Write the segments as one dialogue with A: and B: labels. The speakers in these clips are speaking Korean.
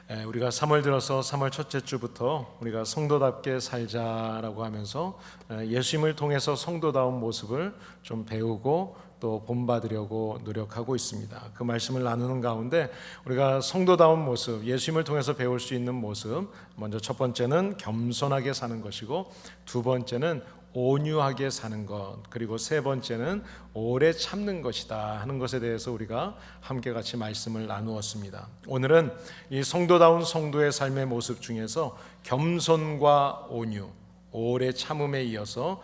A: 우리가 3월 들어서 3월 첫째 주부터 우리가 성도답게 살자라고 하면서 예수님을 통해서 성도다운 모습을 좀 배우고 또 본받으려고 노력하고 있습니다. 그 말씀을 나누는 가운데 우리가 성도다운 모습, 예수님을 통해서 배울 수 있는 모습, 먼저 첫 번째는 겸손하게 사는 것이고, 두 번째는 온유하게 사는 것, 그리고 세 번째는 오래 참는 것이다 하는 것에 대해서 우리가 함께 같이 말씀을 나누었습니다. 오늘은 이 성도다운 성도의 삶의 모습 중에서 겸손과 온유, 오래 참음에 이어서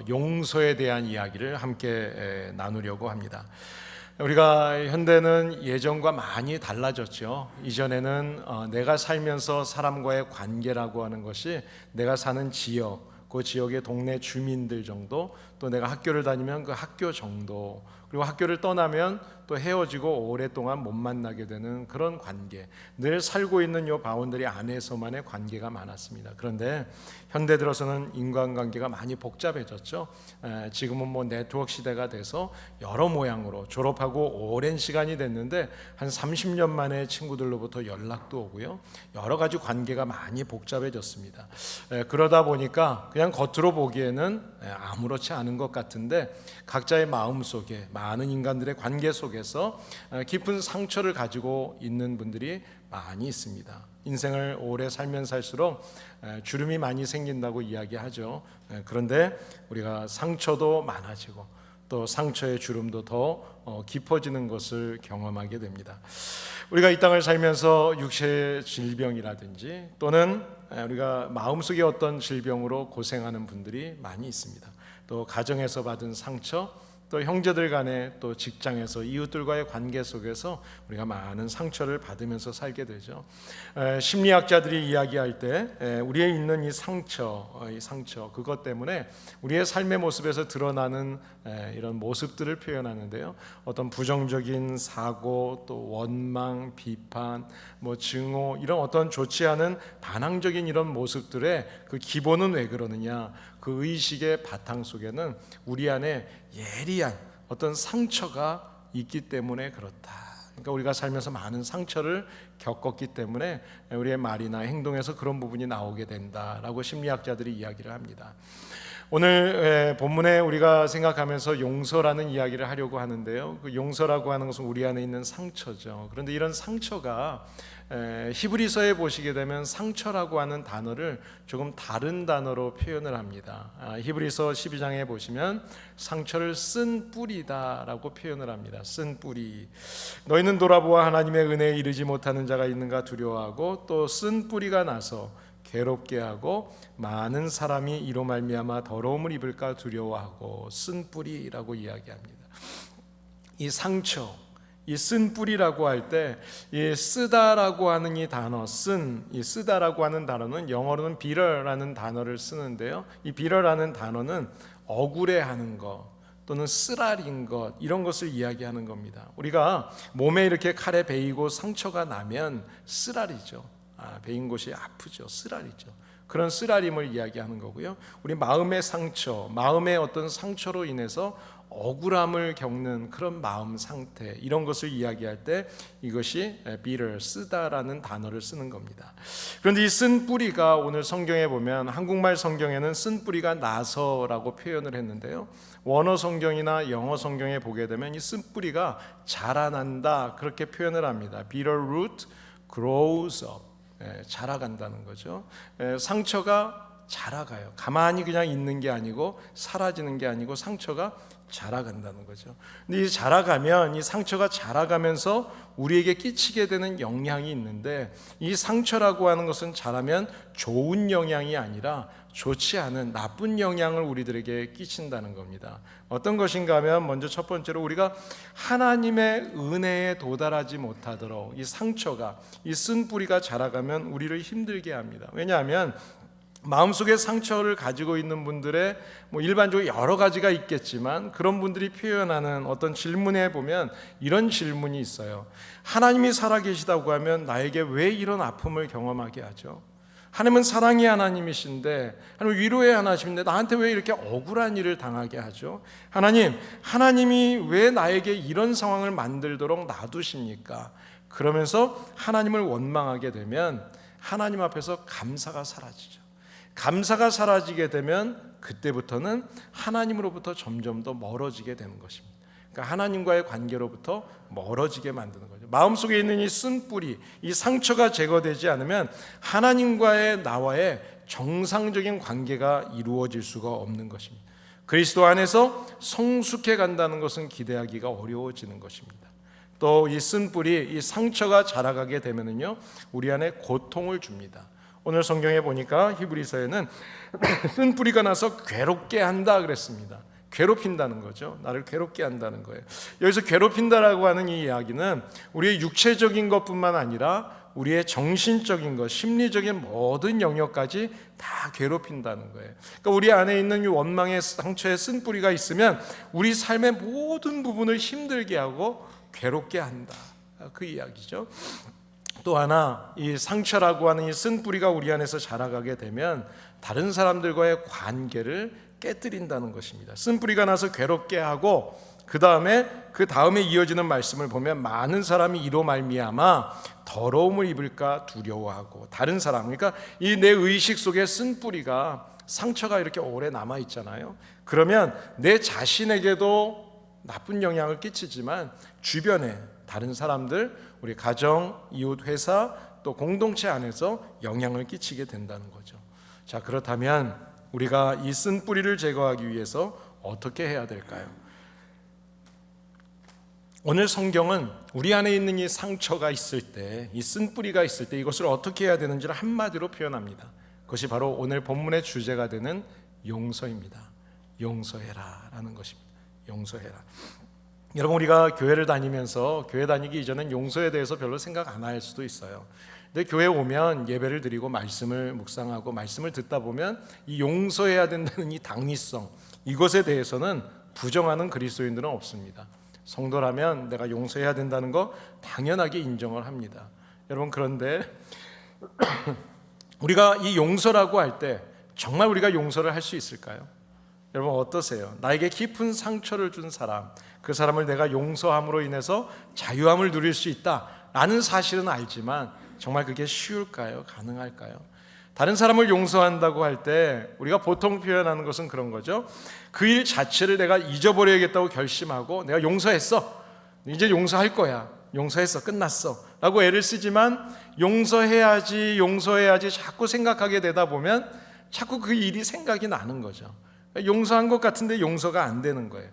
A: 용서에 대한 이야기를 함께 나누려고 합니다. 우리가 현대는 예전과 많이 달라졌죠. 이전에는 내가 살면서 사람과의 관계라고 하는 것이 내가 사는 지역, 그 지역의 동네 주민들 정도, 또 내가 학교를 다니면 그 학교 정도, 그리고 학교를 떠나면 또 헤어지고 오랫동안 못 만나게 되는 그런 관계, 늘 살고 있는 이 바운더리 안에서만의 관계가 많았습니다. 그런데 현대 들어서는 인간관계가 많이 복잡해졌죠. 지금은 뭐 네트워크 시대가 돼서 여러 모양으로, 졸업하고 오랜 시간이 됐는데 한 30년 만에 친구들로부터 연락도 오고요, 여러 가지 관계가 많이 복잡해졌습니다. 그러다 보니까 그냥 겉으로 보기에는 아무렇지 않은 것 같은데, 각자의 마음 속에, 많은 인간들의 관계 속에서 깊은 상처를 가지고 있는 분들이 많이 있습니다. 인생을 오래 살면 살수록 주름이 많이 생긴다고 이야기하죠. 그런데 우리가 상처도 많아지고 또 상처의 주름도 더 깊어지는 것을 경험하게 됩니다. 우리가 이 땅을 살면서 육체의 질병이라든지 또는 우리가 마음속에 어떤 질병으로 고생하는 분들이 많이 있습니다. 또 가정에서 받은 상처, 또 형제들 간에, 또 직장에서 이웃들과의 관계 속에서 우리가 많은 상처를 받으면서 살게 되죠. 심리학자들이 이야기할 때 우리의 있는 이 상처 그것 때문에 우리의 삶의 모습에서 드러나는 이런 모습들을 표현하는데요, 어떤 부정적인 사고, 또 원망, 비판, 증오, 이런 어떤 좋지 않은 반항적인 이런 모습들의 그 기본은 왜 그러느냐, 그 의식의 바탕 속에는 우리 안에 예리한 어떤 상처가 있기 때문에 그렇다. 그러니까 우리가 살면서 많은 상처를 겪었기 때문에 우리의 말이나 행동에서 그런 부분이 나오게 된다라고 심리학자들이 이야기를 합니다. 오늘 본문에 우리가 생각하면서 용서라는 이야기를 하려고 하는데요, 그 용서라고 하는 것은 우리 안에 있는 상처죠. 그런데 이런 상처가 히브리서에 보시게 되면 상처라고 하는 단어를 조금 다른 단어로 표현을 합니다. 히브리서 12장에 보시면 상처를 쓴 뿌리다라고 표현을 합니다. 쓴 뿌리. 너희는 돌아보아 하나님의 은혜에 이르지 못하는 자가 있는가 두려워하고, 또 쓴 뿌리가 나서 괴롭게 하고 많은 사람이 이로 말미암아 더러움을 입을까 두려워하고, 쓴 뿌리라고 이야기합니다. 이 상처, 이 쓴 뿌리라고 할 때, 이 쓰다라고 하는 이 단어, 이 쓰다라고 하는 단어는 영어로는 bitter라는 단어를 쓰는데요, 이 bitter라는 단어는 억울해하는 것 또는 쓰라린 것, 이런 것을 이야기하는 겁니다. 우리가 몸에 이렇게 칼에 베이고 상처가 나면 쓰라리죠. 베인 곳이 아프죠. 쓰라리죠. 그런 쓰라림을 이야기하는 거고요, 우리 마음의 상처, 마음의 어떤 상처로 인해서 억울함을 겪는 그런 마음 상태, 이런 것을 이야기할 때 이것이 bitter, 쓰다라는 단어를 쓰는 겁니다. 그런데 이 쓴 뿌리가 오늘 성경에 보면, 한국말 성경에는 쓴 뿌리가 나서라고 표현을 했는데요, 원어 성경이나 영어 성경에 보게 되면 이 쓴 뿌리가 자라난다, 그렇게 표현을 합니다. bitter root grows up. 자라간다는 거죠. 상처가 자라가요. 가만히 그냥 있는 게 아니고, 사라지는 게 아니고 상처가 자라간다는 거죠. 근데 이 자라가면, 이 상처가 자라가면서 우리에게 끼치게 되는 영향이 있는데, 이 상처라고 하는 것은 자라면 좋은 영향이 아니라 좋지 않은 나쁜 영향을 우리들에게 끼친다는 겁니다. 어떤 것인가 하면, 먼저 첫 번째로 우리가 하나님의 은혜에 도달하지 못하도록 이 상처가, 이 쓴 뿌리가 자라가면 우리를 힘들게 합니다. 왜냐하면 마음속에 상처를 가지고 있는 분들의 일반적으로 여러 가지가 있겠지만, 그런 분들이 표현하는 어떤 질문에 보면 이런 질문이 있어요. 하나님이 살아계시다고 하면 나에게 왜 이런 아픔을 경험하게 하죠? 하나님은 사랑의 하나님이신데, 하나님 위로의 하나님인데 나한테 왜 이렇게 억울한 일을 당하게 하죠? 하나님이 왜 나에게 이런 상황을 만들도록 놔두십니까? 그러면서 하나님을 원망하게 되면 하나님 앞에서 감사가 사라지죠. 감사가 사라지게 되면 그때부터는 하나님으로부터 점점 더 멀어지게 되는 것입니다. 그러니까 하나님과의 관계로부터 멀어지게 만드는 거죠. 마음속에 있는 이 쓴뿌리, 이 상처가 제거되지 않으면 하나님과의 나와의 정상적인 관계가 이루어질 수가 없는 것입니다. 그리스도 안에서 성숙해 간다는 것은 기대하기가 어려워지는 것입니다. 또 이 쓴뿌리, 이 상처가 자라가게 되면은요, 우리 안에 고통을 줍니다. 오늘 성경에 보니까 히브리서에는 쓴뿌리가 나서 괴롭게 한다 그랬습니다. 괴롭힌다는 거죠. 나를 괴롭게 한다는 거예요. 여기서 괴롭힌다라고 하는 이 이야기는 우리의 육체적인 것뿐만 아니라 우리의 정신적인 것, 심리적인 모든 영역까지 다 괴롭힌다는 거예요. 그러니까 우리 안에 있는 이 원망의 상처의 쓴뿌리가 있으면 우리 삶의 모든 부분을 힘들게 하고 괴롭게 한다. 그 이야기죠. 또 하나, 이 상처라고 하는 이 쓴뿌리가 우리 안에서 자라가게 되면 다른 사람들과의 관계를 깨뜨린다는 것입니다. 쓴뿌리가 나서 괴롭게 하고 그 다음에 이어지는 말씀을 보면 많은 사람이 이로 말미암아 더러움을 입을까 두려워하고 다른 사람, 그러니까 이 내 의식 속에 쓴뿌리가 상처가 이렇게 오래 남아 있잖아요. 그러면 내 자신에게도 나쁜 영향을 끼치지만 주변에 다른 사람들, 우리 가정, 이웃, 회사, 또 공동체 안에서 영향을 끼치게 된다는 거죠. 자, 그렇다면 우리가 이 쓴뿌리를 제거하기 위해서 어떻게 해야 될까요? 오늘 성경은 우리 안에 있는 이 상처가 있을 때, 이 쓴뿌리가 있을 때 이것을 어떻게 해야 되는지를 한마디로 표현합니다. 그것이 바로 오늘 본문의 주제가 되는 용서입니다. 용서해라 라는 것입니다. 용서해라. 여러분, 우리가 교회를 다니면서 교회 다니기 이전엔 용서에 대해서 별로 생각 안 할 수도 있어요. 근데 교회에 오면 예배를 드리고 말씀을 묵상하고 말씀을 듣다 보면 이 용서해야 된다는 이 당위성, 이것에 대해서는 부정하는 그리스도인들은 없습니다. 성도라면 내가 용서해야 된다는 거 당연하게 인정을 합니다. 여러분, 그런데 우리가 이 용서라고 할 때 정말 우리가 용서를 할 수 있을까요? 여러분, 어떠세요? 나에게 깊은 상처를 준 사람, 그 사람을 내가 용서함으로 인해서 자유함을 누릴 수 있다라는 사실은 알지만 정말 그게 쉬울까요? 가능할까요? 다른 사람을 용서한다고 할 때 우리가 보통 표현하는 것은 그런 거죠. 그 일 자체를 내가 잊어버려야겠다고 결심하고 내가 용서했어, 이제 용서할 거야, 용서했어, 끝났어 라고 애를 쓰지만 용서해야지 자꾸 생각하게 되다 보면 자꾸 그 일이 생각이 나는 거죠. 용서한 것 같은데 용서가 안 되는 거예요.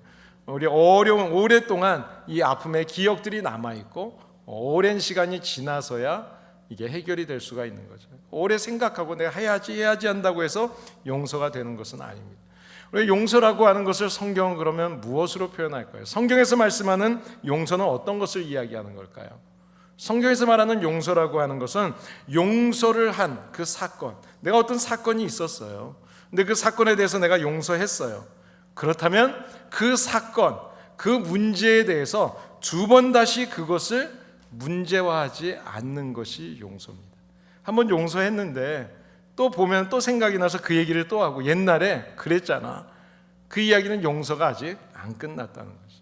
A: 우리 오랫동안 이 아픔의 기억들이 남아있고 오랜 시간이 지나서야 이게 해결이 될 수가 있는 거죠. 오래 생각하고 내가 해야지 한다고 해서 용서가 되는 것은 아닙니다. 우리 용서라고 하는 것을 성경은 그러면 무엇으로 표현할까요? 성경에서 말씀하는 용서는 어떤 것을 이야기하는 걸까요? 성경에서 말하는 용서라고 하는 것은 용서를 한 그 사건, 내가 어떤 사건이 있었어요. 근데 그 사건에 대해서 내가 용서했어요. 그렇다면 그 사건, 그 문제에 대해서 두 번 다시 그것을 문제화하지 않는 것이 용서입니다. 한번 용서했는데 또 보면 또 생각이 나서 그 얘기를 또 하고 옛날에 그랬잖아. 그 이야기는 용서가 아직 안 끝났다는 거죠.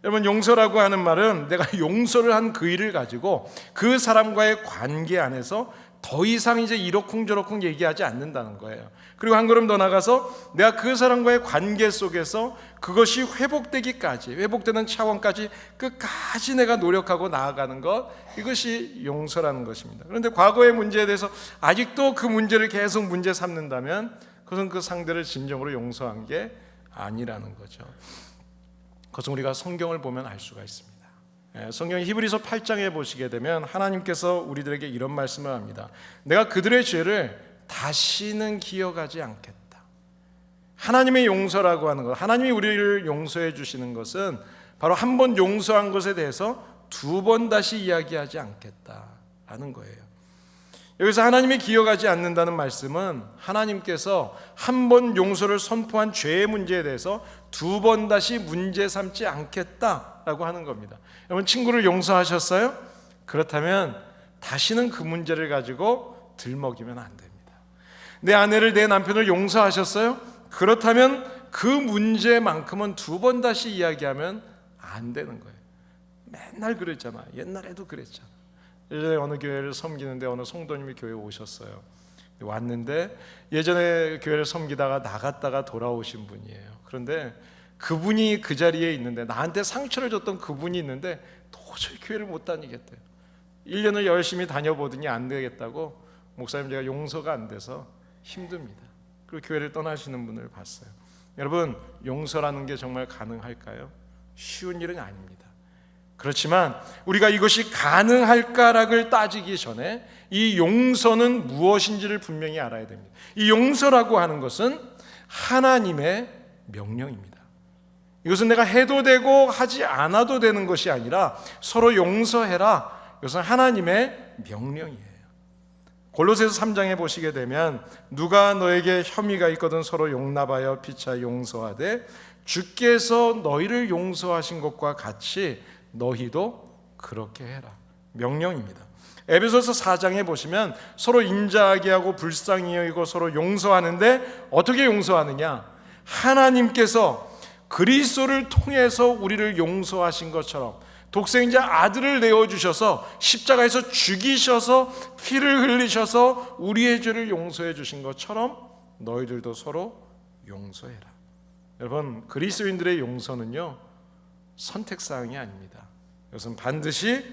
A: 여러분, 용서라고 하는 말은 내가 용서를 한 그 일을 가지고 그 사람과의 관계 안에서 더 이상 이제 이러쿵저러쿵 얘기하지 않는다는 거예요. 그리고 한 걸음 더 나가서 내가 그 사람과의 관계 속에서 그것이 회복되는 차원까지 끝까지 내가 노력하고 나아가는 것, 이것이 용서라는 것입니다. 그런데 과거의 문제에 대해서 아직도 그 문제를 계속 문제 삼는다면 그것은 그 상대를 진정으로 용서한 게 아니라는 거죠. 그것은 우리가 성경을 보면 알 수가 있습니다. 성경 히브리서 8장에 보시게 되면 하나님께서 우리들에게 이런 말씀을 합니다. 내가 그들의 죄를 다시는 기억하지 않겠다. 하나님의 용서라고 하는 것, 하나님이 우리를 용서해 주시는 것은 바로 한 번 용서한 것에 대해서 두 번 다시 이야기하지 않겠다라는 거예요. 여기서 하나님이 기억하지 않는다는 말씀은 하나님께서 한 번 용서를 선포한 죄의 문제에 대해서 두 번 다시 문제 삼지 않겠다라고 하는 겁니다. 여러분, 친구를 용서하셨어요? 그렇다면 다시는 그 문제를 가지고 들먹이면 안 됩니다. 내 아내를, 내 남편을 용서하셨어요? 그렇다면 그 문제만큼은 두 번 다시 이야기하면 안 되는 거예요. 맨날 그랬잖아. 옛날에도 그랬잖아. 예전에 어느 교회를 섬기는데 어느 성도님이 교회에 오셨어요. 왔는데 예전에 교회를 섬기다가 나갔다가 돌아오신 분이에요. 그런데 그분이 그 자리에 있는데, 나한테 상처를 줬던 그분이 있는데 도저히 교회를 못 다니겠대요. 1년을 열심히 다녀보더니 안 되겠다고, 목사님 제가 용서가 안 돼서 힘듭니다. 그리고 교회를 떠나시는 분을 봤어요. 여러분, 용서라는 게 정말 가능할까요? 쉬운 일은 아닙니다. 그렇지만 우리가 이것이 가능할까를 따지기 전에 이 용서는 무엇인지를 분명히 알아야 됩니다. 이 용서라고 하는 것은 하나님의 명령입니다. 이것은 내가 해도 되고 하지 않아도 되는 것이 아니라 서로 용서해라, 이것은 하나님의 명령이에요. 골로새서 3장에 보시게 되면 누가 너에게 혐의가 있거든 서로 용납하여 피차 용서하되 주께서 너희를 용서하신 것과 같이 너희도 그렇게 해라. 명령입니다. 에베소서 4장에 보시면 서로 인자하게 하고 불쌍히 여기고 서로 용서하는데 어떻게 용서하느냐? 하나님께서 그리스도를 통해서 우리를 용서하신 것처럼 독생자 아들을 내어주셔서 십자가에서 죽이셔서 피를 흘리셔서 우리의 죄를 용서해 주신 것처럼 너희들도 서로 용서해라. 여러분, 그리스도인들의 용서는요, 선택사항이 아닙니다. 이것은 반드시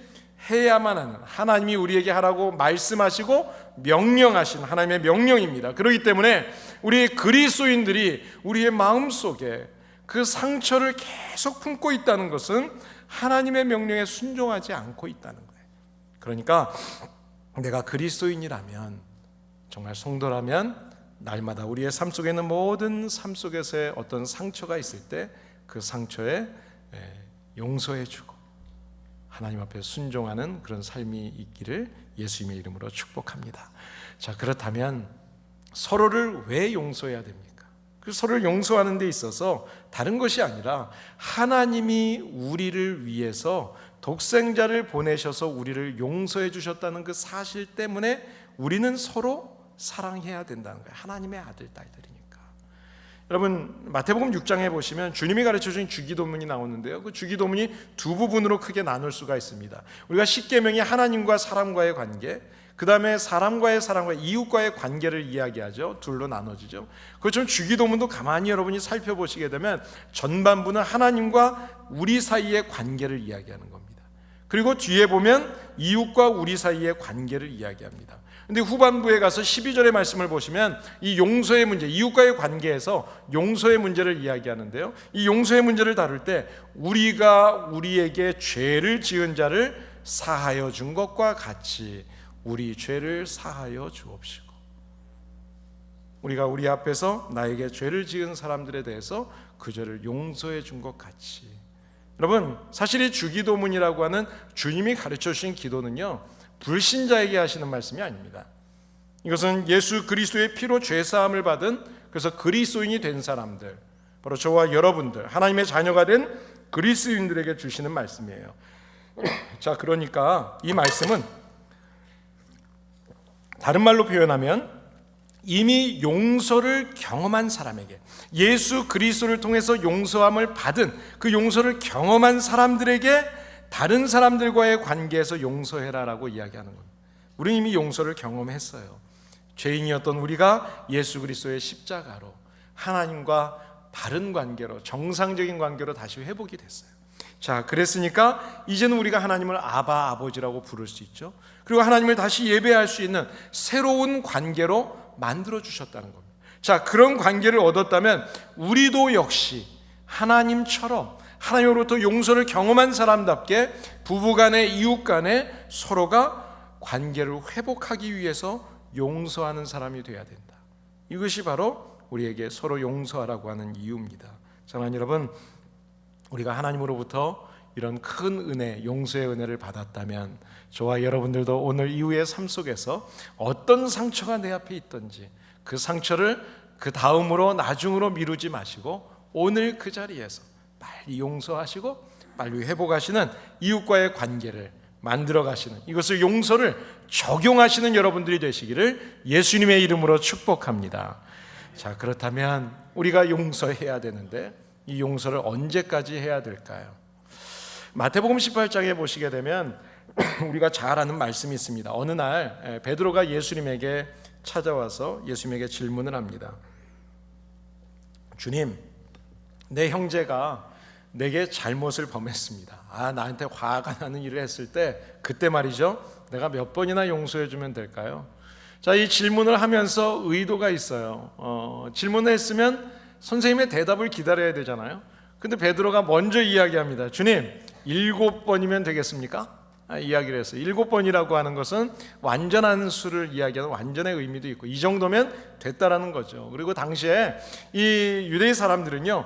A: 해야만 하는, 하나님이 우리에게 하라고 말씀하시고 명령하신 하나님의 명령입니다. 그렇기 때문에 우리 그리스도인들이 우리의 마음속에 그 상처를 계속 품고 있다는 것은 하나님의 명령에 순종하지 않고 있다는 거예요. 그러니까 내가 그리스도인이라면, 정말 성도라면 날마다 우리의 삶 속에 있는 모든 삶 속에서의 어떤 상처가 있을 때 그 상처에 용서해주고 하나님 앞에 순종하는 그런 삶이 있기를 예수님의 이름으로 축복합니다. 자, 그렇다면 서로를 왜 용서해야 됩니까? 그 서로를 용서하는 데 있어서 다른 것이 아니라 하나님이 우리를 위해서 독생자를 보내셔서 우리를 용서해 주셨다는 그 사실 때문에 우리는 서로 사랑해야 된다는 거예요. 하나님의 아들, 딸들이니까. 여러분, 마태복음 6장에 보시면 주님이 가르쳐주신 주기도문이 나오는데요, 그 주기도문이 두 부분으로 크게 나눌 수가 있습니다. 우리가 십계명이 하나님과 사람과의 관계, 그 다음에 사람과의 사랑과 이웃과의 관계를 이야기하죠. 둘로 나눠지죠. 그렇지만 주기도문도 가만히 여러분이 살펴보시게 되면 전반부는 하나님과 우리 사이의 관계를 이야기하는 겁니다. 그리고 뒤에 보면 이웃과 우리 사이의 관계를 이야기합니다. 근데 후반부에 가서 12절의 말씀을 보시면 이 용서의 문제, 이웃과의 관계에서 용서의 문제를 이야기하는데요, 이 용서의 문제를 다룰 때 우리가 우리에게 죄를 지은 자를 사하여 준 것과 같이 우리 죄를 사하여 주옵시고, 우리가 우리 앞에서 나에게 죄를 지은 사람들에 대해서 그 죄를 용서해 준 것 같이. 여러분, 사실 이 주기도문이라고 하는 주님이 가르쳐 주신 기도는요, 불신자에게 하시는 말씀이 아닙니다. 이것은 예수 그리스도의 피로 죄사함을 받은, 그래서 그리스도인이 된 사람들, 바로 저와 여러분들, 하나님의 자녀가 된 그리스도인들에게 주시는 말씀이에요. 자, 그러니까 이 말씀은 다른 말로 표현하면 이미 용서를 경험한 사람에게, 예수 그리스도를 통해서 용서함을 받은 그 용서를 경험한 사람들에게 다른 사람들과의 관계에서 용서해라라고 이야기하는 겁니다. 우리는 이미 용서를 경험했어요. 죄인이었던 우리가 예수 그리스도의 십자가로 하나님과 바른 관계로, 정상적인 관계로 다시 회복이 됐어요. 자, 그랬으니까 이제는 우리가 하나님을 아바, 아버지라고 부를 수 있죠. 그리고 하나님을 다시 예배할 수 있는 새로운 관계로 만들어 주셨다는 겁니다. 자, 그런 관계를 얻었다면 우리도 역시 하나님처럼 하나님으로부터 용서를 경험한 사람답게 부부간에, 이웃간에 서로가 관계를 회복하기 위해서 용서하는 사람이 되어야 된다. 이것이 바로 우리에게 서로 용서하라고 하는 이유입니다. 사랑하는 여러분, 우리가 하나님으로부터 이런 큰 은혜, 용서의 은혜를 받았다면 저와 여러분들도 오늘 이후의 삶 속에서 어떤 상처가 내 앞에 있든지 그 상처를 그 다음으로, 나중으로 미루지 마시고 오늘 그 자리에서 빨리 용서하시고 빨리 회복하시는 이웃과의 관계를 만들어 가시는, 이것을 용서를 적용하시는 여러분들이 되시기를 예수님의 이름으로 축복합니다. 자, 그렇다면 우리가 용서해야 되는데 이 용서를 언제까지 해야 될까요? 마태복음 18장에 보시게 되면 우리가 잘 아는 말씀이 있습니다. 어느 날 베드로가 예수님에게 찾아와서 예수님에게 질문을 합니다. 주님, 내 형제가 내게 잘못을 범했습니다. 나한테 화가 나는 일을 했을 때 그때 말이죠, 내가 몇 번이나 용서해 주면 될까요? 자, 이 질문을 하면서 의도가 있어요. 질문을 했으면 선생님의 대답을 기다려야 되잖아요. 근데 베드로가 먼저 이야기합니다. 주님, 7번이면 되겠습니까? 이야기를 했어요. 7번이라고 하는 것은 완전한 수를 이야기하는 완전의 의미도 있고, 이 정도면 됐다라는 거죠. 그리고 당시에 이 유대인 사람들은요,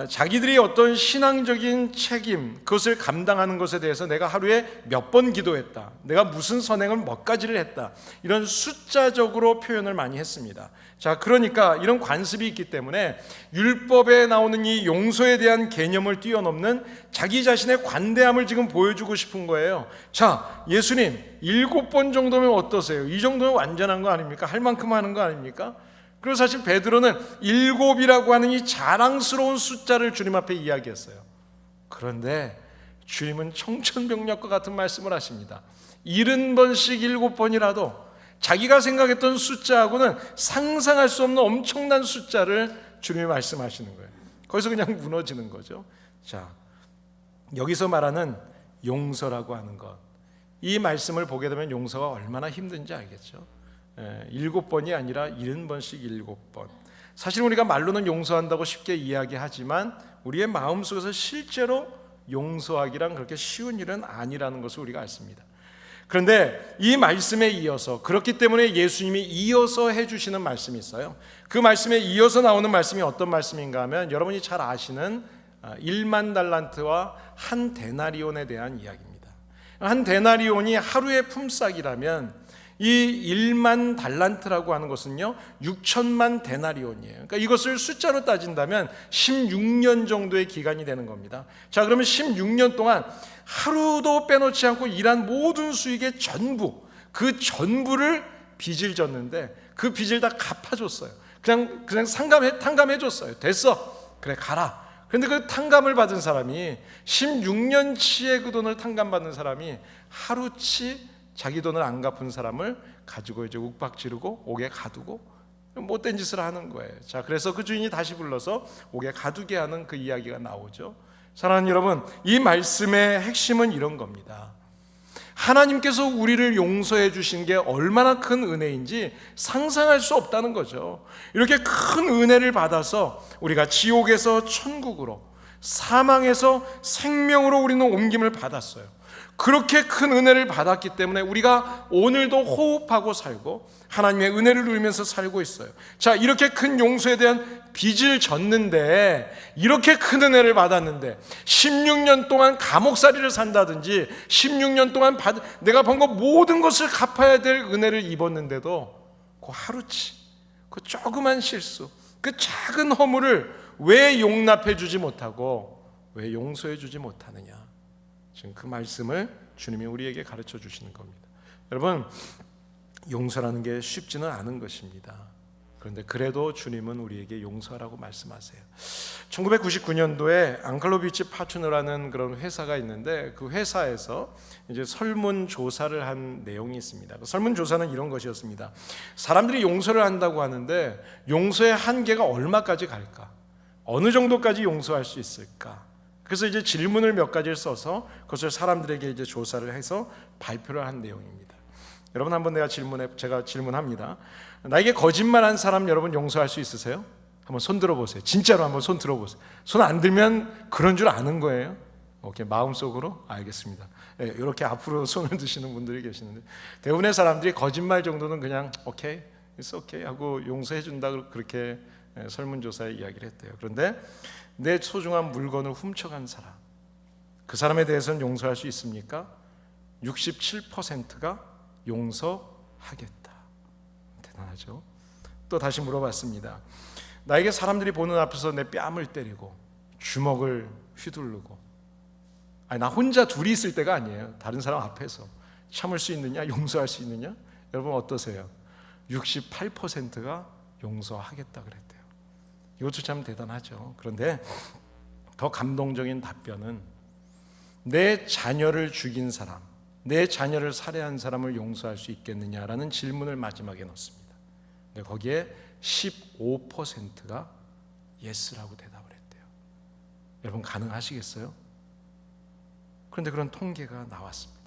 A: 자기들이 어떤 신앙적인 책임, 그것을 감당하는 것에 대해서 내가 하루에 몇 번 기도했다, 내가 무슨 선행을 몇 가지를 했다, 이런 숫자적으로 표현을 많이 했습니다. 자, 그러니까 이런 관습이 있기 때문에 율법에 나오는 이 용서에 대한 개념을 뛰어넘는 자기 자신의 관대함을 지금 보여주고 싶은 거예요. 자, 예수님 7번 정도면 어떠세요? 이 정도면 완전한 거 아닙니까? 할 만큼 하는 거 아닙니까? 그리고 사실 베드로는 7이라고 하는 이 자랑스러운 숫자를 주님 앞에 이야기했어요. 그런데 주님은 청천벽력과 같은 말씀을 하십니다. 70번씩 7번이라도 자기가 생각했던 숫자하고는 상상할 수 없는 엄청난 숫자를 주님이 말씀하시는 거예요. 거기서 그냥 무너지는 거죠. 자, 여기서 말하는 용서라고 하는 것, 이 말씀을 보게 되면 용서가 얼마나 힘든지 알겠죠. 7번이 아니라 70번씩 7번. 사실 우리가 말로는 용서한다고 쉽게 이야기하지만 우리의 마음속에서 실제로 용서하기란 그렇게 쉬운 일은 아니라는 것을 우리가 알습니다. 그런데 이 말씀에 이어서, 그렇기 때문에 예수님이 이어서 해주시는 말씀이 있어요. 그 말씀에 이어서 나오는 말씀이 어떤 말씀인가 하면 여러분이 잘 아시는 1만 달란트와 한 데나리온에 대한 이야기입니다. 한 데나리온이 하루의 품삯이라면 이 1만 달란트라고 하는 것은요 6천만 데나리온이에요. 그러니까 이것을 숫자로 따진다면 16년 정도의 기간이 되는 겁니다. 자, 그러면 16년 동안 하루도 빼놓지 않고 일한 모든 수익의 전부, 그 전부를 빚을 졌는데 그 빚을 다 갚아줬어요. 그냥 탕감해 줬어요. 됐어, 그래 가라. 그런데 그 탕감을 받은 사람이 16년치의 그 돈을 탕감받는 사람이 하루치 자기 돈을 안 갚은 사람을 가지고 이제 욱박지르고 옥에 가두고 못된 짓을 하는 거예요. 자, 그래서 그 주인이 다시 불러서 옥에 가두게 하는 그 이야기가 나오죠. 사랑하는 여러분, 이 말씀의 핵심은 이런 겁니다. 하나님께서 우리를 용서해 주신 게 얼마나 큰 은혜인지 상상할 수 없다는 거죠. 이렇게 큰 은혜를 받아서 우리가 지옥에서 천국으로, 사망에서 생명으로 우리는 옮김을 받았어요. 그렇게 큰 은혜를 받았기 때문에 우리가 오늘도 호흡하고 살고 하나님의 은혜를 누리면서 살고 있어요. 자, 이렇게 큰 용서에 대한 빚을 졌는데, 이렇게 큰 은혜를 받았는데 16년 동안 감옥살이를 산다든지 16년 동안 내가 번 거 모든 것을 갚아야 될 은혜를 입었는데도 그 하루치, 그 조그만 실수, 그 작은 허물을 왜 용납해 주지 못하고 왜 용서해 주지 못하느냐, 지금 그 말씀을 주님이 우리에게 가르쳐 주시는 겁니다. 여러분, 용서라는 게 쉽지는 않은 것입니다. 그런데 그래도 주님은 우리에게 용서하라고 말씀하세요. 1999년도에 앙클로비치 파추너라는 그런 회사가 있는데 그 회사에서 이제 설문 조사를 한 내용이 있습니다. 그 설문 조사는 이런 것이었습니다. 사람들이 용서를 한다고 하는데 용서의 한계가 얼마까지 갈까? 어느 정도까지 용서할 수 있을까? 그래서 이제 질문을 몇 가지를 써서 그것을 사람들에게 이제 조사를 해서 발표를 한 내용입니다. 여러분, 한번 제가 질문합니다. 나에게 거짓말한 사람 여러분 용서할 수 있으세요? 한번 손 들어보세요. 진짜로 한번 손 들어보세요. 손 안 들면 그런 줄 아는 거예요. 오케이, 마음속으로 알겠습니다. 네, 이렇게 앞으로 손을 드시는 분들이 계시는데 대부분의 사람들이 거짓말 정도는 그냥 오케이, it's okay 하고 용서해 준다, 그렇게 설문조사에 이야기를 했대요. 그런데 내 소중한 물건을 훔쳐간 사람, 그 사람에 대해서는 용서할 수 있습니까? 67%가 용서하겠다. 대단하죠? 또 다시 물어봤습니다. 나에게 사람들이 보는 앞에서 내 뺨을 때리고 주먹을 휘두르고, 아니 나 혼자 둘이 있을 때가 아니에요. 다른 사람 앞에서 참을 수 있느냐, 용서할 수 있느냐? 여러분 어떠세요? 68%가 용서하겠다 그랬대요. 이것도 참 대단하죠. 그런데 더 감동적인 답변은 내 자녀를 죽인 사람, 내 자녀를 살해한 사람을 용서할 수 있겠느냐라는 질문을 마지막에 넣습니다. 근데 거기에 15%가 예스라고 대답을 했대요. 여러분 가능하시겠어요? 그런데 그런 통계가 나왔습니다.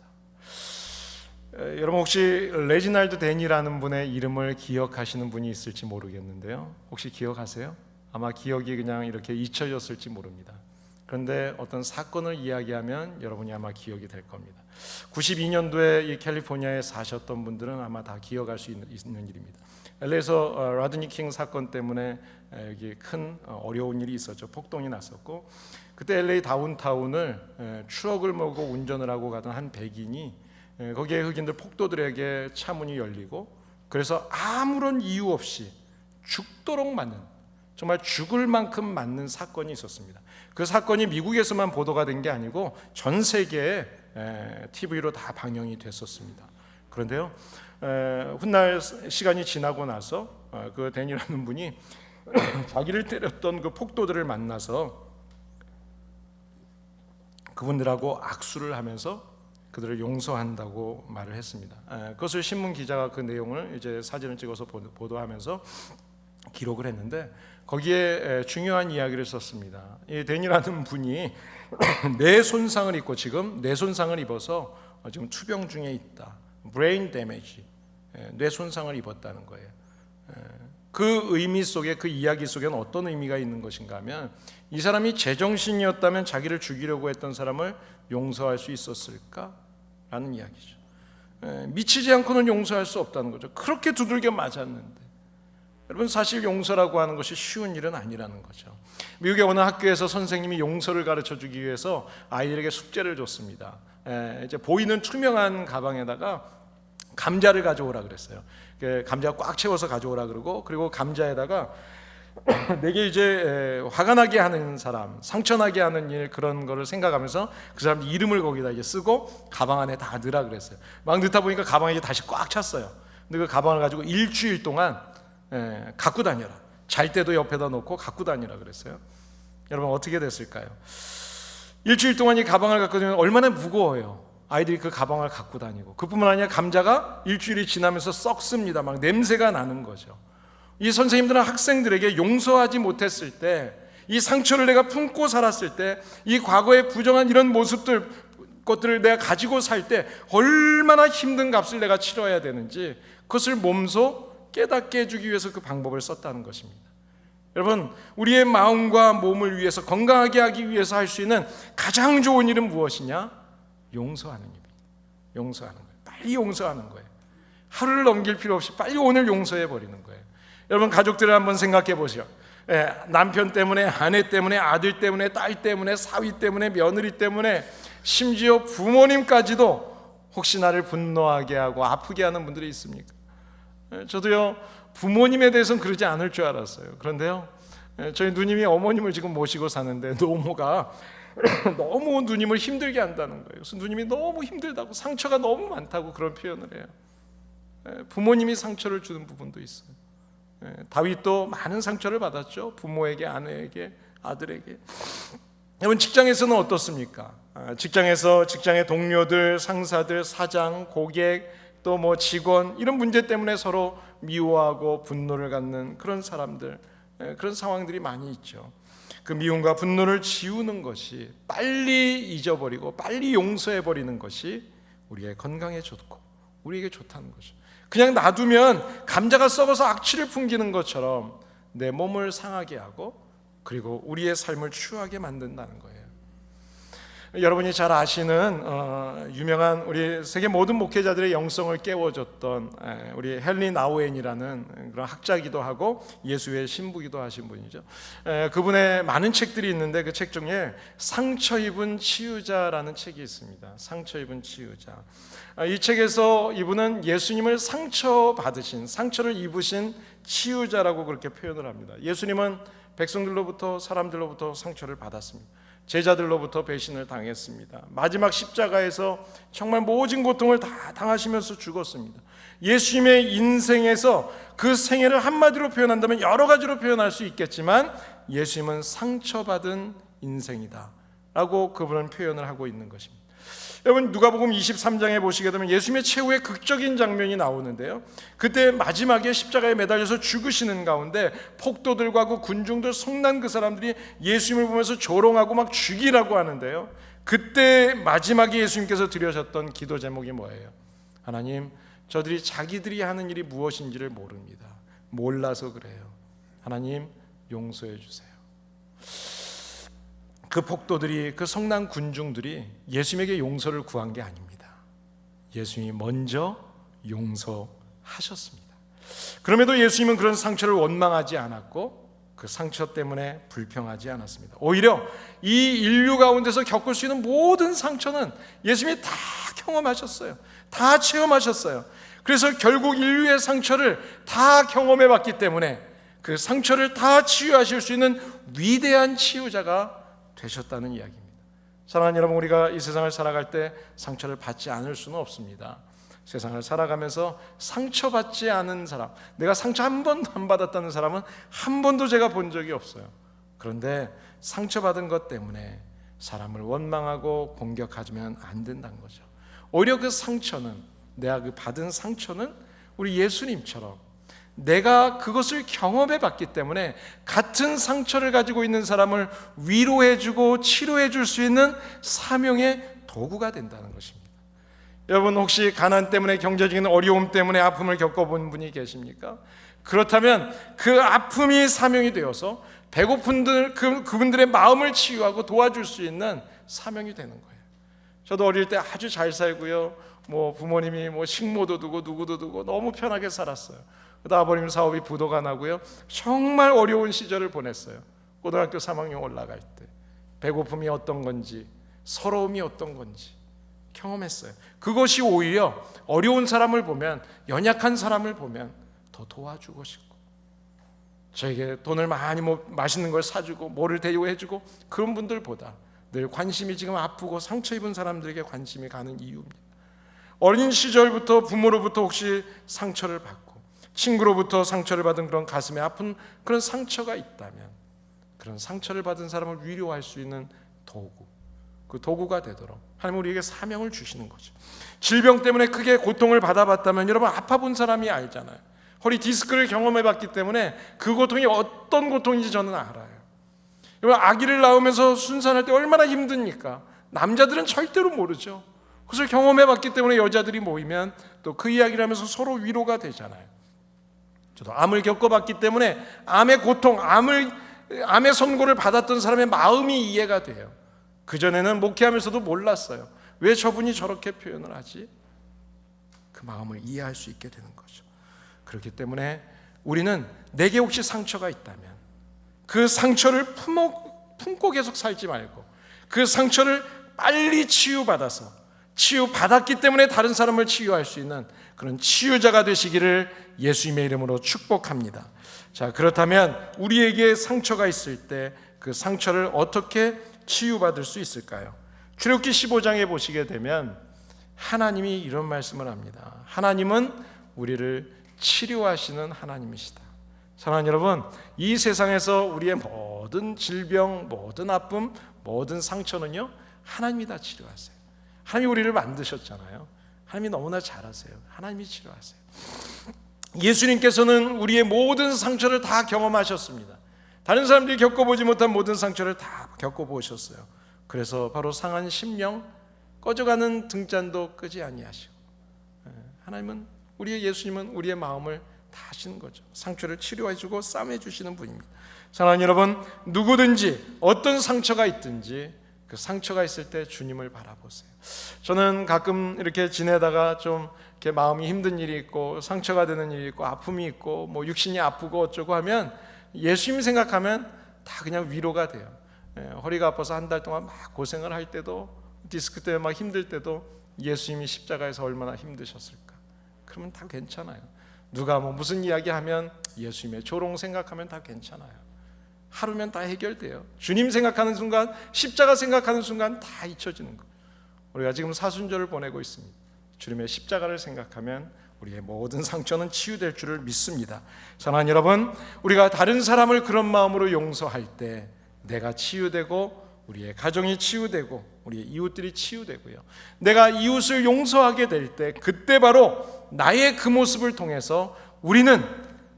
A: 여러분 혹시 레지날드 댄이라는 분의 이름을 기억하시는 분이 있을지 모르겠는데요. 혹시 기억하세요? 아마 기억이 그냥 이렇게 잊혀졌을지 모릅니다. 그런데 어떤 사건을 이야기하면 여러분이 아마 기억이 될 겁니다. 92년도에 이 캘리포니아에 사셨던 분들은 아마 다 기억할 수 있는 일입니다. LA에서 라드니 킹 사건 때문에 여기 큰 어려운 일이 있었죠. 폭동이 났었고, 그때 LA 다운타운을 트럭을 몰고 운전을 하고 가던 한 백인이 거기에 흑인들 폭도들에게 차 문이 열리고, 그래서 아무런 이유 없이 죽도록 맞는, 정말 죽을 만큼 맞는 사건이 있었습니다. 그 사건이 미국에서만 보도가 된 게 아니고 전 세계에 TV로 다 방영이 됐었습니다. 그런데요, 훗날 시간이 지나고 나서 그 댄이라는 분이 자기를 때렸던 그 폭도들을 만나서 그분들하고 악수를 하면서 그들을 용서한다고 말을 했습니다. 그것을 신문 기자가 그 내용을 이제 사진을 찍어서 보도하면서 기록을 했는데, 거기에 중요한 이야기를 썼습니다. 이 댄이라는 분이 뇌 손상을 입고, 지금 뇌 손상을 입어서 지금 투병 중에 있다. 브레인 데미지, 뇌 손상을 입었다는 거예요. 그 의미 속에, 그 이야기 속에는 어떤 의미가 있는 것인가 하면, 이 사람이 제정신이었다면 자기를 죽이려고 했던 사람을 용서할 수 있었을까라는 이야기죠. 미치지 않고는 용서할 수 없다는 거죠. 그렇게 두들겨 맞았는데. 여러분, 사실 용서라고 하는 것이 쉬운 일은 아니라는 거죠. 미국의 어느 학교에서 선생님이 용서를 가르쳐 주기 위해서 아이들에게 숙제를 줬습니다. 이제 보이는 투명한 가방에다가 감자를 가져오라 그랬어요. 감자 꽉 채워서 가져오라 그러고, 그리고 감자에다가 내게 이제 화가 나게 하는 사람, 상처 나게 하는 일, 그런 거를 생각하면서 그 사람 이름을 거기다 이제 쓰고 가방 안에 다 넣으라 그랬어요. 막 넣다 보니까 가방이 이제 다시 꽉 찼어요. 근데 그 가방을 가지고 일주일 동안 갖고 다녀라. 잘 때도 옆에다 놓고 갖고 다니라 그랬어요. 여러분 어떻게 됐을까요? 일주일 동안 이 가방을 갖고 다니면 얼마나 무거워요. 아이들이 그 가방을 갖고 다니고, 그뿐만 아니라 감자가 일주일이 지나면서 썩습니다. 막 냄새가 나는 거죠. 이 선생님들은 학생들에게 용서하지 못했을 때, 이 상처를 내가 품고 살았을 때, 이 과거의 부정한 이런 모습들, 것들을 내가 가지고 살 때 얼마나 힘든 값을 내가 치러야 되는지, 그것을 몸소 깨닫게 해주기 위해서 그 방법을 썼다는 것입니다. 여러분, 우리의 마음과 몸을 위해서, 건강하게 하기 위해서 할 수 있는 가장 좋은 일은 무엇이냐? 용서하는 일입니다. 용서하는 거예요. 빨리 용서하는 거예요. 하루를 넘길 필요 없이 빨리 오늘 용서해 버리는 거예요. 여러분, 가족들을 한번 생각해 보시죠. 남편 때문에, 아내 때문에, 아들 때문에, 딸 때문에, 사위 때문에, 며느리 때문에, 심지어 부모님까지도 혹시 나를 분노하게 하고 아프게 하는 분들이 있습니까? 저도요, 부모님에 대해서는 그러지 않을 줄 알았어요. 그런데요, 저희 누님이 어머님을 지금 모시고 사는데, 노모가 너무 누님을 힘들게 한다는 거예요. 그래서 누님이 너무 힘들다고, 상처가 너무 많다고 그런 표현을 해요. 부모님이 상처를 주는 부분도 있어요. 다윗도 많은 상처를 받았죠. 부모에게, 아내에게, 아들에게. 여러분, 직장에서는 어떻습니까? 직장에서 직장의 동료들, 상사들, 사장, 고객, 또 뭐 직원, 이런 문제 때문에 서로 미워하고 분노를 갖는 그런 사람들, 그런 상황들이 많이 있죠. 그 미움과 분노를 지우는 것이, 빨리 잊어버리고 빨리 용서해버리는 것이 우리의 건강에 좋고 우리에게 좋다는 거죠. 그냥 놔두면 감자가 썩어서 악취를 풍기는 것처럼 내 몸을 상하게 하고, 그리고 우리의 삶을 추하게 만든다는 거예요. 여러분이 잘 아시는 유명한 우리 세계 모든 목회자들의 영성을 깨워줬던 우리 헨리 나우엔이라는 그런 학자기도 하고 예수의 신부기도 하신 분이죠. 그분의 많은 책들이 있는데, 그 책 중에 상처 입은 치유자라는 책이 있습니다. 상처 입은 치유자. 이 책에서 이분은 예수님을 상처를 입으신 치유자라고 그렇게 표현을 합니다. 예수님은 백성들로부터, 사람들로부터 상처를 받았습니다. 제자들로부터 배신을 당했습니다. 마지막 십자가에서 정말 모진 고통을 다 당하시면서 죽었습니다. 예수님의 인생에서 그 생애를 한마디로 표현한다면 여러 가지로 표현할 수 있겠지만, 예수님은 상처받은 인생이다 라고 그분은 표현을 하고 있는 것입니다.
B: 여러분, 누가복음 23장에 보시게 되면 예수님의 최후의 극적인 장면이 나오는데요, 그때 마지막에 십자가에 매달려서 죽으시는 가운데 폭도들과 그 군중들, 성난 그 사람들이 예수님을 보면서 조롱하고 막 죽이라고 하는데요, 그때 마지막에 예수님께서 드려셨던 기도 제목이 뭐예요? 하나님, 저들이 자기들이 하는 일이 무엇인지를 모릅니다. 몰라서 그래요. 하나님, 용서해 주세요. 그 폭도들이, 그 성난 군중들이 예수님에게 용서를 구한 게 아닙니다. 예수님이 먼저 용서하셨습니다. 그럼에도 예수님은 그런 상처를 원망하지 않았고 그 상처 때문에 불평하지 않았습니다. 오히려 이 인류 가운데서 겪을 수 있는 모든 상처는 예수님이 다 경험하셨어요. 다 체험하셨어요. 그래서 결국 인류의 상처를 다 경험해 봤기 때문에 그 상처를 다 치유하실 수 있는 위대한 치유자가 되셨다는 이야기입니다. 사랑하는 여러분, 우리가 이 세상을 살아갈 때 상처를 받지 않을 수는 없습니다. 세상을 살아가면서 상처받지 않은 사람, 내가 상처 한 번도 안 받았다는 사람은 한 번도 제가 본 적이 없어요. 그런데 상처받은 것 때문에 사람을 원망하고 공격하면 안 된다는 거죠. 오히려 그 상처는, 내가 그 받은 상처는 우리 예수님처럼 내가 그것을 경험해 봤기 때문에 같은 상처를 가지고 있는 사람을 위로해주고 치료해줄 수 있는 사명의 도구가 된다는 것입니다. 여러분, 혹시 가난 때문에, 경제적인 어려움 때문에 아픔을 겪어본 분이 계십니까? 그렇다면 그 아픔이 사명이 되어서 배고픈 그분들의 마음을 치유하고 도와줄 수 있는 사명이 되는 거예요. 저도 어릴 때 아주 잘 살고요, 부모님이 식모도 두고 누구도 두고 너무 편하게 살았어요. 그다음 아버님 사업이 부도가 나고요, 정말 어려운 시절을 보냈어요. 고등학교 3학년 올라갈 때 배고픔이 어떤 건지, 서러움이 어떤 건지 경험했어요. 그것이 오히려 어려운 사람을 보면, 연약한 사람을 보면 더 도와주고 싶고, 저에게 돈을 많이 맛있는 걸 사주고 뭐를 대우해주고, 그런 분들보다 늘 관심이, 지금 아프고 상처 입은 사람들에게 관심이 가는 이유입니다. 어린 시절부터 부모로부터 혹시 상처를 받고 친구로부터 상처를 받은 그런 가슴에 아픈 그런 상처가 있다면, 그런 상처를 받은 사람을 위로할 수 있는 도구, 그 도구가 되도록 하나님 우리에게 사명을 주시는 거죠. 질병 때문에 크게 고통을 받아봤다면, 여러분, 아파본 사람이 알잖아요. 허리 디스크를 경험해봤기 때문에 그 고통이 어떤 고통인지 저는 알아요. 여러분, 아기를 낳으면서 순산할 때 얼마나 힘듭니까? 남자들은 절대로 모르죠. 그것을 경험해봤기 때문에 여자들이 모이면 또 그 이야기를 하면서 서로 위로가 되잖아요. 저도 암을 겪어봤기 때문에 암의 고통, 암의 선고를 받았던 사람의 마음이 이해가 돼요. 그전에는 목회하면서도 몰랐어요. 왜 저분이 저렇게 표현을 하지? 그 마음을 이해할 수 있게 되는 거죠. 그렇기 때문에 우리는 내게 혹시 상처가 있다면 그 상처를 품고 계속 살지 말고, 그 상처를 빨리 치유받았기 때문에 다른 사람을 치유할 수 있는 그런 치유자가 되시기를 예수님의 이름으로 축복합니다. 자, 그렇다면 우리에게 상처가 있을 때 그 상처를 어떻게 치유받을 수 있을까요? 출애굽기 15장에 보시게 되면 하나님이 이런 말씀을 합니다. 하나님은 우리를 치료하시는 하나님이시다. 사랑하는 여러분, 이 세상에서 우리의 모든 질병, 모든 아픔, 모든 상처는요, 하나님이 다 치료하세요. 하나님이 우리를 만드셨잖아요. 하나님이 너무나 잘하세요. 하나님이 치료하세요. 예수님께서는 우리의 모든 상처를 다 경험하셨습니다. 다른 사람들이 겪어보지 못한 모든 상처를 다 겪어보셨어요. 그래서 바로 상한 심령, 꺼져가는 등잔도 끄지 아니하시고, 하나님은, 우리의 예수님은 우리의 마음을 다 하시는 거죠. 상처를 치료해주고 싸매주시는 분입니다. 사랑하는 여러분, 누구든지 어떤 상처가 있든지 그 상처가 있을 때 주님을 바라보세요. 저는 가끔 이렇게 지내다가 좀 이렇게 마음이 힘든 일이 있고, 상처가 되는 일이 있고, 아픔이 있고, 육신이 아프고 어쩌고 하면 예수님 생각하면 다 그냥 위로가 돼요. 허리가 아파서 한 달 동안 막 고생을 할 때도, 디스크 때문에 막 힘들 때도 예수님이 십자가에서 얼마나 힘드셨을까? 그러면 다 괜찮아요. 누가 무슨 이야기하면 예수님의 조롱 생각하면 다 괜찮아요. 하루면 다 해결돼요. 주님 생각하는 순간, 십자가 생각하는 순간 다 잊혀지는 거예요. 우리가 지금 사순절을 보내고 있습니다. 주님의 십자가를 생각하면 우리의 모든 상처는 치유될 줄을 믿습니다. 사랑하는 여러분, 우리가 다른 사람을 그런 마음으로 용서할 때 내가 치유되고 우리의 가정이 치유되고 우리의 이웃들이 치유되고요. 내가 이웃을 용서하게 될 때 그때 바로 나의 그 모습을 통해서 우리는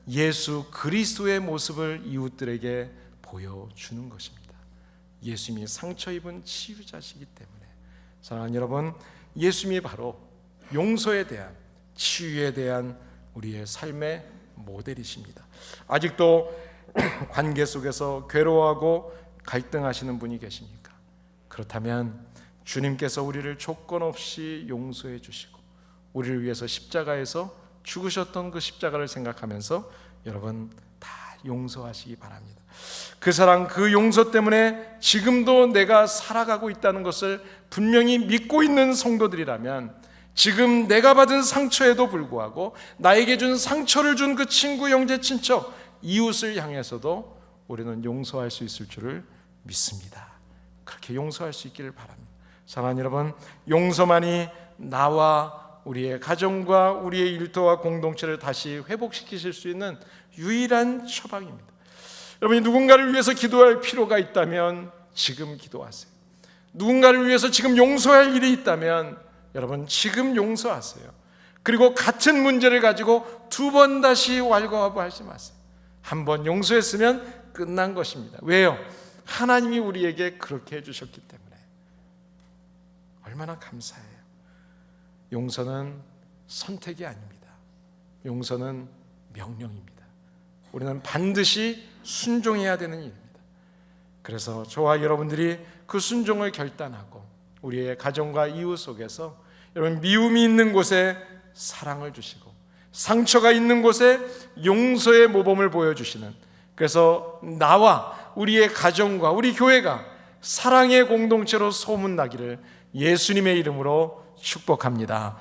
B: 예수 그리스도의 모습을 이웃들에게 보여주는 것입니다. 예수님이 상처 입은 치유자시기 때문에 사랑하는 여러분, 예수님이 바로 용서에 대한, 치유에 대한 우리의 삶의 모델이십니다. 아직도 관계 속에서 괴로워하고 갈등하시는 분이 계십니까? 그렇다면 주님께서 우리를 조건 없이 용서해 주시고 우리를 위해서 십자가에서 죽으셨던 그 십자가를 생각하면서 여러분 다 용서하시기 바랍니다. 그 사랑, 그 용서 때문에 지금도 내가 살아가고 있다는 것을 분명히 믿고 있는 성도들이라면 지금 내가 받은 상처에도 불구하고 나에게 준 상처를 준 그 친구, 형제, 친척, 이웃을 향해서도 우리는 용서할 수 있을 줄을 믿습니다. 그렇게 용서할 수 있기를 바랍니다. 사랑하는 여러분, 용서만이 나와 우리의 가정과 우리의 일터와 공동체를 다시 회복시키실 수 있는 유일한 처방입니다. 여러분이 누군가를 위해서 기도할 필요가 있다면 지금 기도하세요. 누군가를 위해서 지금 용서할 일이 있다면 여러분 지금 용서하세요. 그리고 같은 문제를 가지고 두 번 다시 왈가왈부하지 마세요. 한 번 용서했으면 끝난 것입니다. 왜요? 하나님이 우리에게 그렇게 해주셨기 때문에. 얼마나 감사해요. 용서는 선택이 아닙니다. 용서는 명령입니다. 우리는 반드시 순종해야 되는 일입니다. 그래서 저와 여러분들이 그 순종을 결단하고 우리의 가정과 이웃 속에서 여러분 미움이 있는 곳에 사랑을 주시고 상처가 있는 곳에 용서의 모범을 보여주시는, 그래서 나와 우리의 가정과 우리 교회가 사랑의 공동체로 소문나기를 예수님의 이름으로 축복합니다.